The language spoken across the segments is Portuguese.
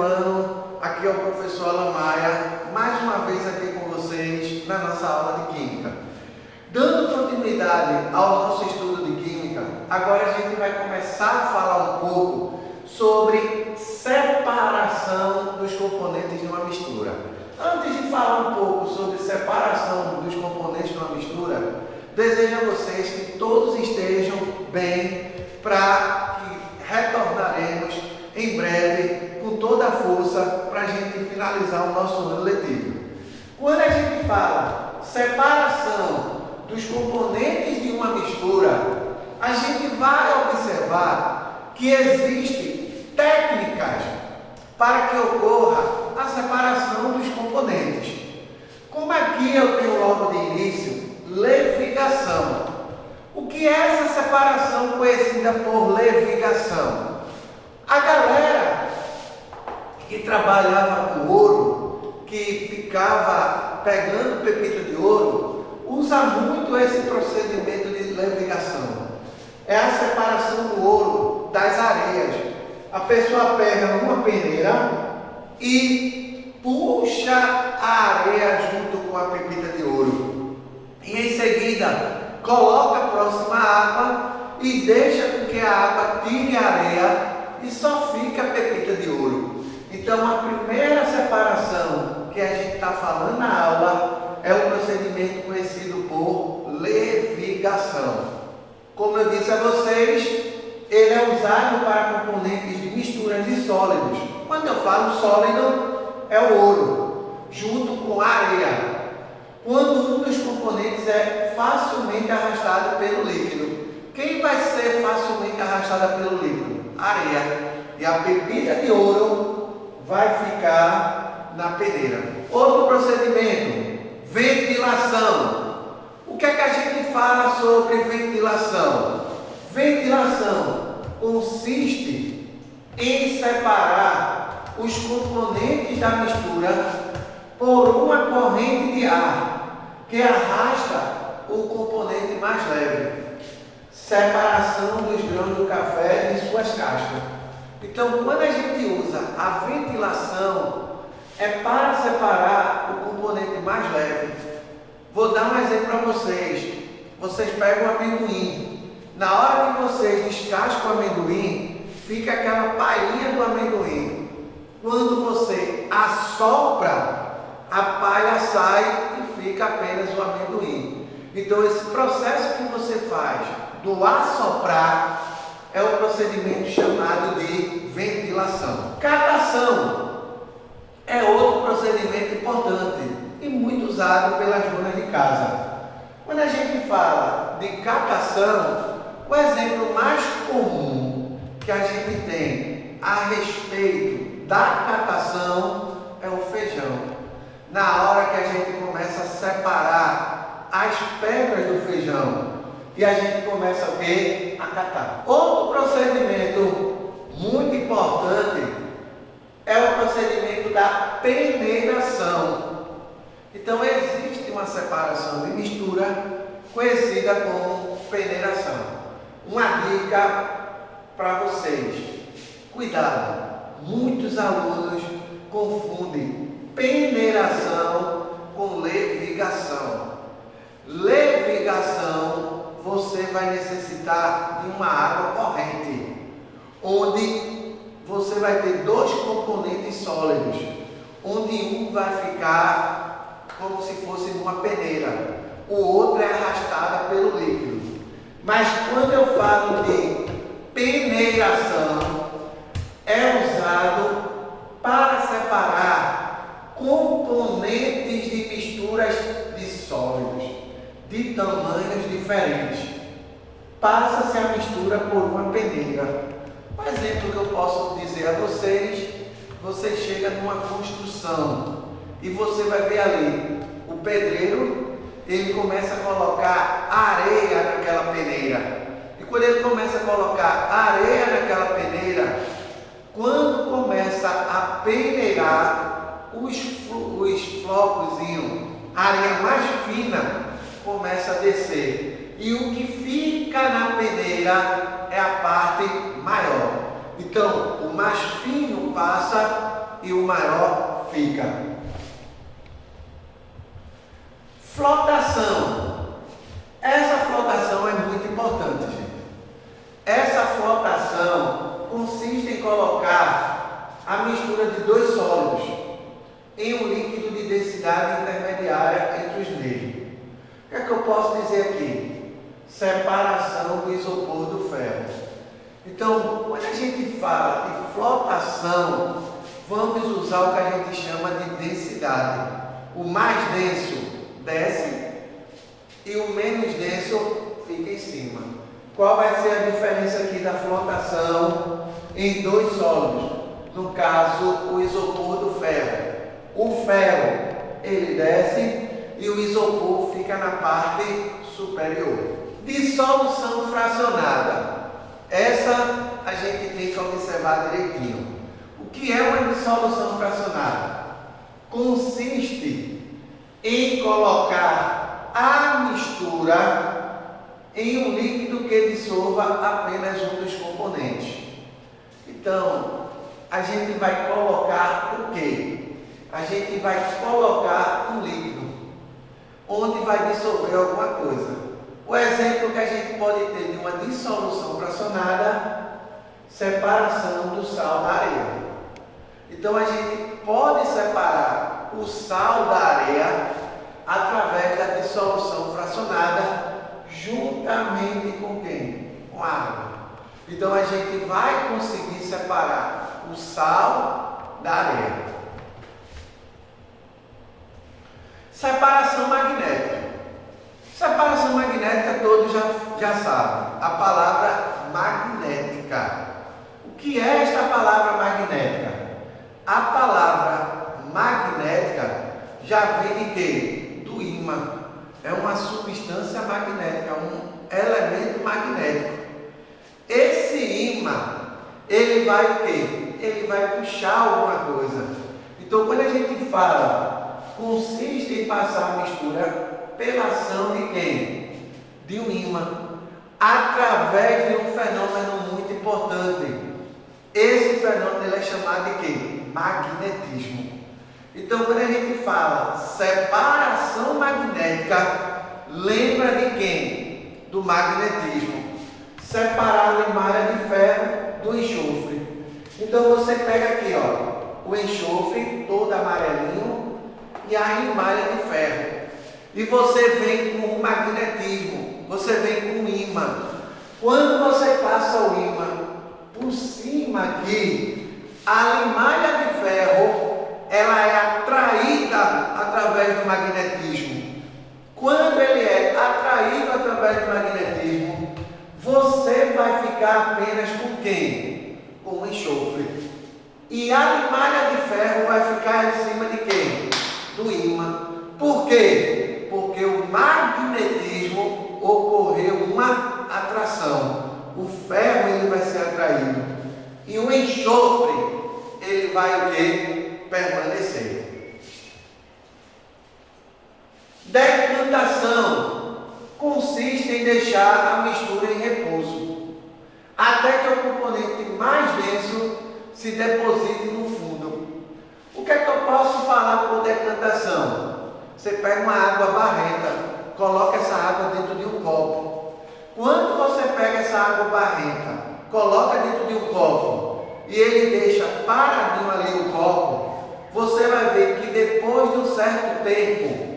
ano, aqui é o professor Alan Maia, mais uma vez aqui com vocês na nossa aula de Química. Dando continuidade ao nosso estudo de Química, agora a gente vai começar a falar um pouco sobre separação dos componentes de uma mistura. Antes de falar um pouco sobre separação dos componentes de uma mistura, desejo a vocês que todos estejam bem, para que retornaremos em breve com toda a força para a gente finalizar o nosso ano letivo. Quando a gente fala separação dos componentes de uma mistura, a gente vai observar que existem técnicas para que ocorra a separação dos componentes. Como aqui eu tenho logo de início levigação. O que é essa separação conhecida por levigação? A galera que trabalhava com ouro, que ficava pegando pepita de ouro, usa muito esse procedimento de levigação. É a separação do ouro das areias. A pessoa pega uma peneira e puxa a areia junto com a pepita de ouro. E em seguida coloca próxima à água e deixa com que a água tire a areia e só fica a pepita de ouro. Então a primeira separação que a gente está falando na aula é o procedimento conhecido por levigação. Como eu disse a vocês, ele é usado para componentes de misturas de sólidos. Quando eu falo sólido, é o ouro, junto com a areia. Quando um dos componentes é facilmente arrastado pelo líquido. Quem vai ser facilmente arrastada pelo líquido? A areia. E a pepita de ouro vai ficar na peneira. Outro procedimento, ventilação. O que é que a gente fala sobre ventilação? Ventilação consiste em separar os componentes da mistura por uma corrente de ar que arrasta o componente mais leve. Separação dos grãos do café de suas cascas. Então, quando a gente usa a ventilação, é para separar o componente mais leve. Vou dar um exemplo para vocês. Vocês pegam o amendoim. Na hora que vocês descascam o amendoim, fica aquela palhinha do amendoim. Quando você assopra, a palha sai e fica apenas o amendoim. Então esse processo que você faz do assoprar é o procedimento chamado de ventilação. Catação é outro procedimento importante e muito usado pelas donas de casa. Quando a gente fala de catação, o exemplo mais comum que a gente tem a respeito da catação é o feijão. Na hora que a gente começa a separar as pedras do feijão e a gente começa a ver, a catar. Outro procedimento muito importante é o procedimento da peneiração. Então existe uma separação de mistura conhecida como peneiração. Uma dica para vocês: cuidado, muitos alunos confundem peneiração com levigação. Levigação, você vai necessitar de uma água corrente, onde você vai ter dois componentes sólidos, onde um vai ficar como se fosse numa peneira, o outro é arrastado pelo líquido. Mas quando eu falo de peneiração, é usado para separar componentes de misturas de sólidos de tamanhos diferentes. Passa-se a mistura por uma peneira. Um exemplo que eu posso dizer a vocês: você chega numa construção e você vai ver ali o pedreiro, ele começa a colocar areia naquela peneira. E quando ele começa a colocar areia naquela peneira, quando começa a peneirar, os flocozinhos, a areia mais fina começa a descer. E o que fica na peneira é a parte maior. Então, o mais fino passa e o maior fica. Flotação. Essa flotação é muito importante, gente. Essa flotação consiste em colocar a mistura de dois sólidos em um líquido de densidade intermediária entre os mesmos. O que é que eu posso dizer aqui? Separação do isopor do ferro. Então, quando a gente fala de flotação, vamos usar o que a gente chama de densidade. O mais denso desce e o menos denso fica em cima. Qual vai ser a diferença aqui da flotação em dois sólidos? No caso, o isopor do ferro. O ferro, ele desce e o isopor fica na parte superior. Dissolução fracionada. Essa a gente tem que observar direitinho. O que é uma dissolução fracionada? Consiste em colocar a mistura em um líquido que dissolva apenas um dos componentes. Então, a gente vai colocar o quê? A gente vai colocar um líquido onde vai dissolver alguma coisa. O exemplo que a gente pode ter de uma dissolução fracionada, separação do sal da areia. Então a gente pode separar o sal da areia através da dissolução fracionada, juntamente com quem? Com a água. Então a gente vai conseguir separar o sal da areia. Separação magnética. Separação magnética todos já sabem. A palavra magnética. O que é esta palavra magnética? A palavra magnética já vem de quê? Do ímã. É uma substância magnética, um elemento magnético. Esse ímã, ele vai o quê? Ele vai puxar alguma coisa. Então, quando a gente fala, consiste em passar a mistura pela ação de quem? De um ímã, através de um fenômeno muito importante. Esse fenômeno ele é chamado de quê? Magnetismo. Então, quando a gente fala separação magnética, lembra de quem? Do magnetismo. Separar a limalha de ferro do enxofre. Então, você pega aqui, ó, o enxofre todo amarelinho e a limalha de ferro. E você vem com o magnetismo, você vem com o ímã. Quando você passa o ímã por cima aqui, a limalha de ferro, ela é atraída através do magnetismo. Quando ele é atraído através do magnetismo, você vai ficar apenas com quem? Com o enxofre. E a limalha de ferro vai ficar em cima de quem? Do ímã. Por quê? Porque o magnetismo ocorreu uma atração. O ferro ele vai ser atraído. E o enxofre, ele vai o quê? Permanecer. Decantação consiste em deixar a mistura em repouso, até que o componente mais denso se deposite no fundo. O que é que eu posso falar por decantação? Você pega uma água barrenta, coloca essa água dentro de um copo. Quando você pega essa água barrenta, coloca dentro de um copo e ele deixa paradinho ali o copo, você vai ver que depois de um certo tempo,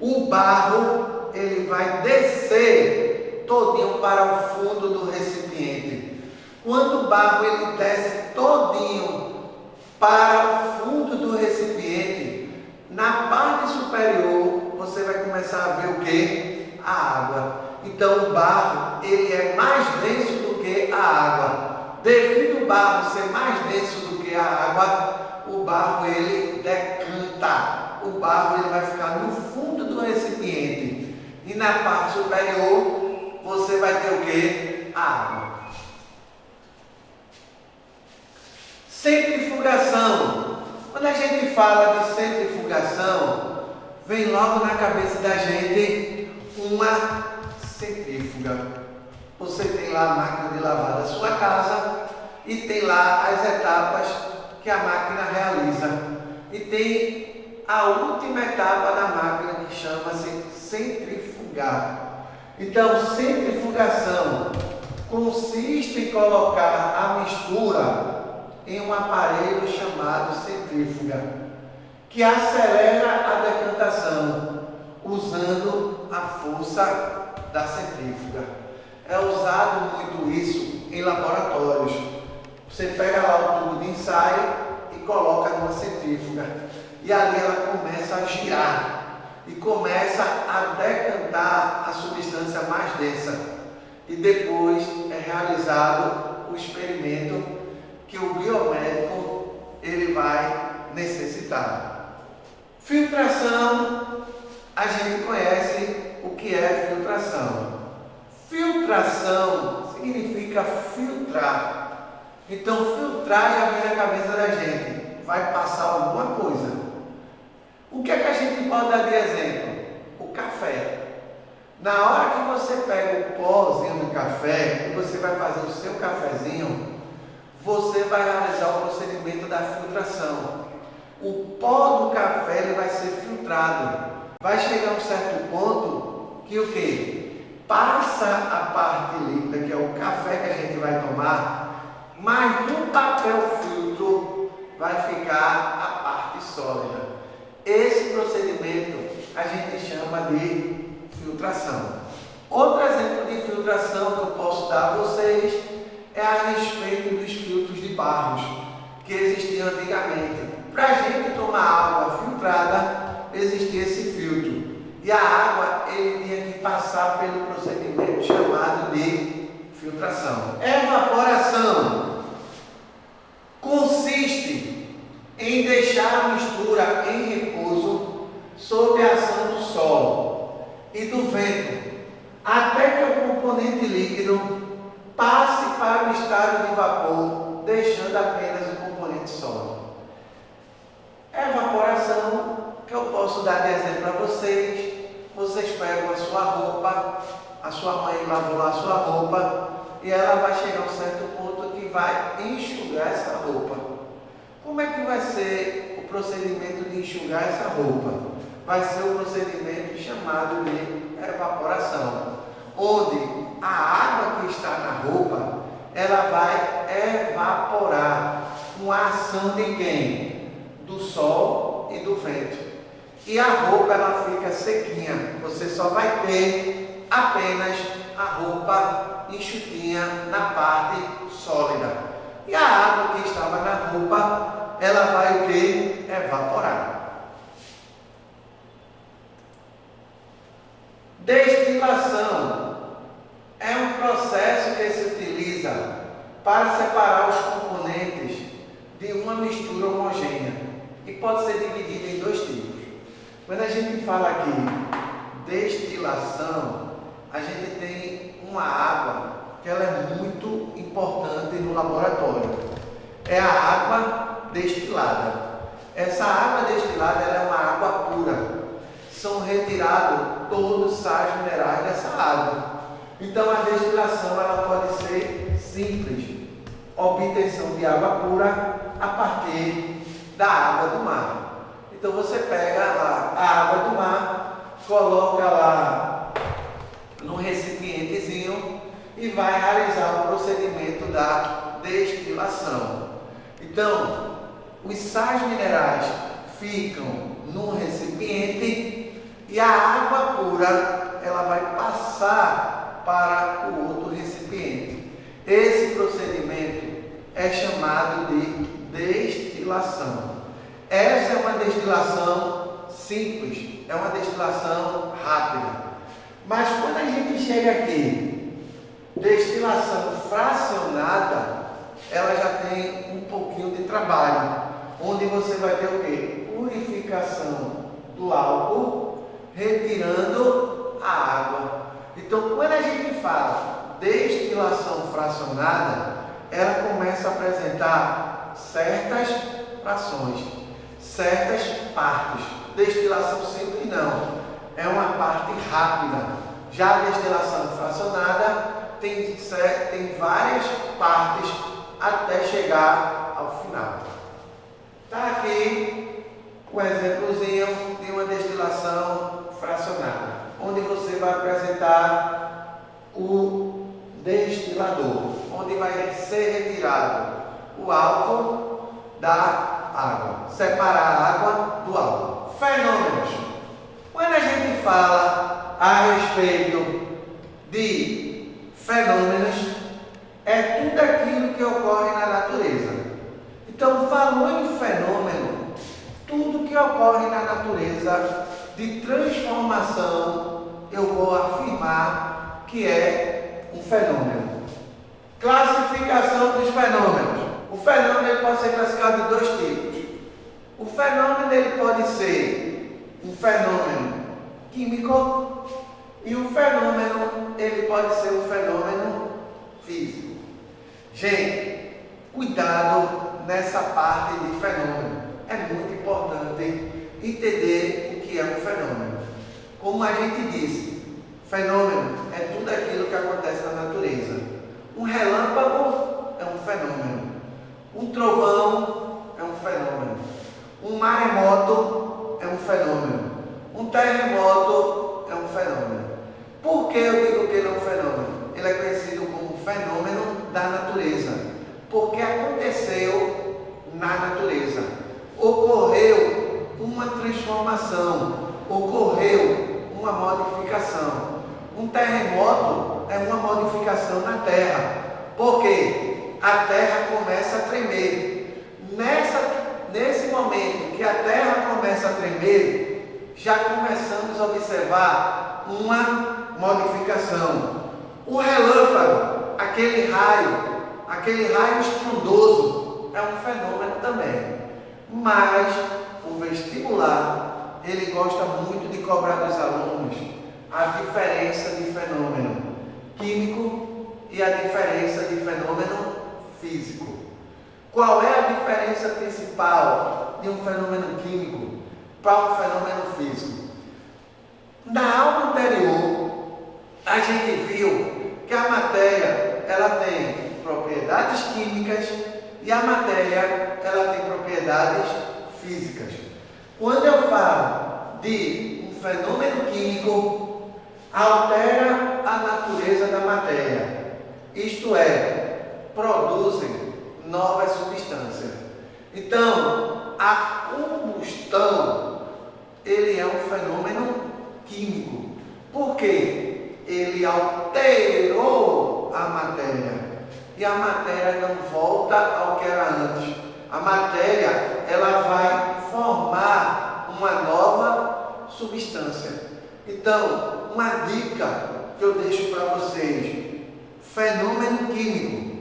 o barro ele vai descer todinho para o fundo do recipiente. Quando o barro ele desce todinho para o fundo do recipiente, na parte superior você vai começar a ver o que? A água. Então o barro ele é mais denso do que a água. Devido ao barro ser mais denso do que a água, o barro ele decanta. O barro ele vai ficar no fundo do recipiente. E na parte superior você vai ter o que? A água. Centrifugação. Quando a gente fala de centrifugação, vem logo na cabeça da gente uma centrífuga. Você tem lá a máquina de lavar da sua casa e tem lá as etapas que a máquina realiza. E tem a última etapa da máquina que chama-se centrifugar. Então, centrifugação consiste em colocar a mistura em um aparelho chamado centrífuga, que acelera a decantação usando a força da centrífuga. É usado muito isso em laboratórios. Você pega lá o tubo de ensaio e coloca numa centrífuga, e ali ela começa a girar e começa a decantar a substância mais densa, e depois é realizado o experimento que o biomédico ele vai necessitar. Filtração, a gente conhece o que é filtração. Filtração significa filtrar. Então, filtrar já vem na cabeça da gente, vai passar alguma coisa. O que é que a gente pode dar de exemplo? O café. Na hora que você pega o pozinho do café e você vai fazer o seu cafezinho, você vai realizar o procedimento da filtração. O pó do café ele vai ser filtrado. Vai chegar a um certo ponto que o quê? Passa a parte líquida, que é o café que a gente vai tomar, mas no papel filtro vai ficar a parte sólida. Esse procedimento a gente chama de filtração. Outro exemplo de filtração que eu posso dar a vocês é a respeito dos filtros de barros que existiam antigamente. Para a gente tomar água filtrada, existia esse filtro. E a água ele tinha que passar pelo procedimento chamado de filtração. Evaporação consiste em deixar a mistura em repouso sob a ação do sol e do vento, até que o componente líquido passe para o estado de vapor, deixando apenas o componente sólido. Evaporação, que eu posso dar de exemplo para vocês. Vocês pegam a sua roupa, a sua mãe lavou lá a sua roupa, e ela vai chegar a um certo ponto que vai enxugar essa roupa. Como é que vai ser o procedimento de enxugar essa roupa? Vai ser o procedimento chamado de evaporação, onde a água que está na roupa, ela vai evaporar com a ação de quem? Do sol e do vento. E a roupa ela fica sequinha, você só vai ter apenas a roupa enxutinha na parte sólida. E a água que estava na roupa, ela vai o que? Evaporar. Destilação é um processo que se utiliza para separar os componentes de uma mistura homogênea e pode ser dividido em dois tipos. Quando a gente fala aqui destilação, a gente tem uma água que ela é muito importante no laboratório. É a água destilada. Essa água destilada ela é uma água pura. São retirados todos os sais minerais dessa água. Então a destilação ela pode ser simples, obtenção de água pura a partir da água do mar. Então você pega lá a água do mar, coloca lá num recipientezinho e vai realizar o procedimento da destilação. Então os sais minerais ficam num recipiente e a água pura ela vai passar para o outro recipiente. Esse procedimento é chamado de destilação. Essa é uma destilação simples, é uma destilação rápida. Mas quando a gente chega aqui, destilação fracionada, ela já tem um pouquinho de trabalho, onde você vai ter o quê? Purificação do álcool, retirando a água. Então, quando a gente fala destilação fracionada, ela começa a apresentar certas frações, certas partes. Destilação simples não, é uma parte rápida. Já a destilação fracionada tem várias partes até chegar ao final. Aqui, um exemplozinho de uma destilação fracionada, onde você vai apresentar o destilador, onde vai ser retirado o álcool da água, separar a água do álcool. Fenômenos. Quando a gente fala a respeito de fenômenos, é tudo aquilo que ocorre na natureza. Então, falando em fenômeno, tudo que ocorre na natureza de transformação, eu vou afirmar que é um fenômeno. Classificação dos fenômenos. O fenômeno ele pode ser classificado de dois tipos. O fenômeno ele pode ser um fenômeno químico e o fenômeno ele pode ser um fenômeno físico. Gente, cuidado nessa parte de fenômeno. É muito importante entender o que é um fenômeno. Como a gente disse, fenômeno é tudo aquilo que acontece na natureza. Um relâmpago é um fenômeno. Um trovão é um fenômeno. Um maremoto é um fenômeno. Um terremoto é um fenômeno. Por que eu digo que ele é um fenômeno? Ele é conhecido como um fenômeno da natureza, porque aconteceu na natureza. Ocorreu uma transformação, ocorreu uma modificação. Um terremoto é uma modificação na Terra, porque a Terra começa a tremer. Nesse momento que a Terra começa a tremer, já começamos a observar uma modificação. O relâmpago, aquele raio estrondoso, é um fenômeno também. Mas o vestibular, ele gosta muito de cobrar dos alunos a diferença de fenômeno químico e a diferença de fenômeno físico. Qual é a diferença principal de um fenômeno químico para um fenômeno físico? Na aula anterior, a gente viu que a matéria ela tem propriedades químicas e a matéria ela tem propriedades físicas. Quando eu falo de um fenômeno químico, altera a natureza da matéria, isto é, produzem novas substâncias. Então, a combustão ele é um fenômeno químico. Por quê? Ele alterou a matéria. E a matéria não volta ao que era antes. A matéria, ela vai formar uma nova substância. Então, uma dica que eu deixo para vocês. Fenômeno químico.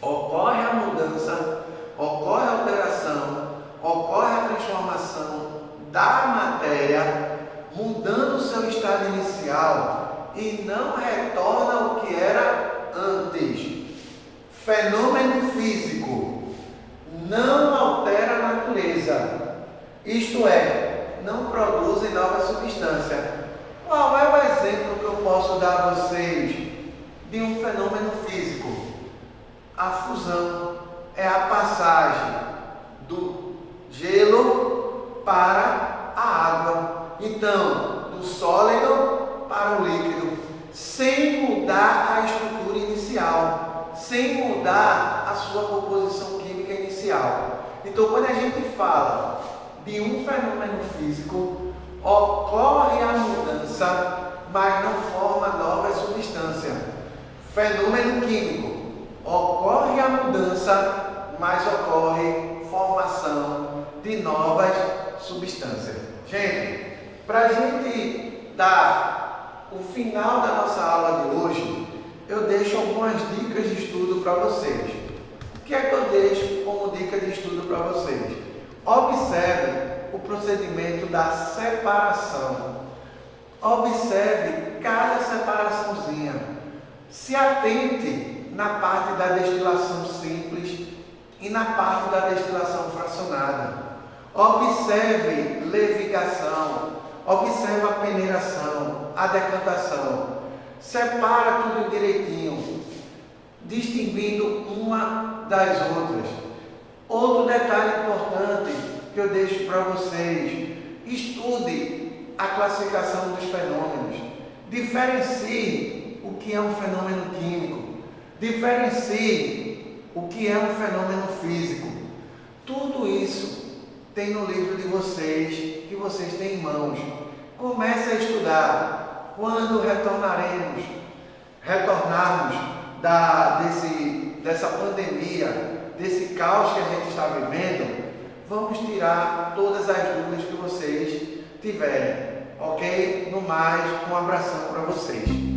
Ocorre a mudança, ocorre a alteração, ocorre a transformação da matéria, mudando o seu estado inicial e não retorna ao que era antes. Fenômeno físico não altera a natureza, isto é, não produzem nova substância. Qual é o exemplo que eu posso dar a vocês de um fenômeno físico? A fusão é a passagem do gelo para a água. Então, do sólido para o líquido, sem mudar a estrutura inicial, sem mudar a sua composição química inicial. Então, quando a gente fala de um fenômeno físico, ocorre a mudança, mas não forma nova substância. Fenômeno químico, ocorre a mudança, mas ocorre formação de novas substâncias. Gente, para a gente dar o final da nossa aula de hoje, eu deixo algumas dicas de estudo para vocês. O que é que eu deixo como dica de estudo para vocês? Observe o procedimento da separação. Observe cada separaçãozinha. Se atente na parte da destilação simples e na parte da destilação fracionada. Observe levigação, observe a peneiração, a decantação. Separa tudo direitinho, distinguindo uma das outras. Outro detalhe importante, que eu deixo para vocês. Estude a classificação dos fenômenos. Diferencie o que é um fenômeno químico. Diferencie o que é um fenômeno físico. Tudo isso tem no livro de vocês, que vocês têm em mãos. Comece a estudar. Quando retornarmos dessa pandemia, desse caos que a gente está vivendo, vamos tirar todas as dúvidas que vocês tiverem, ok? No mais, um abração para vocês.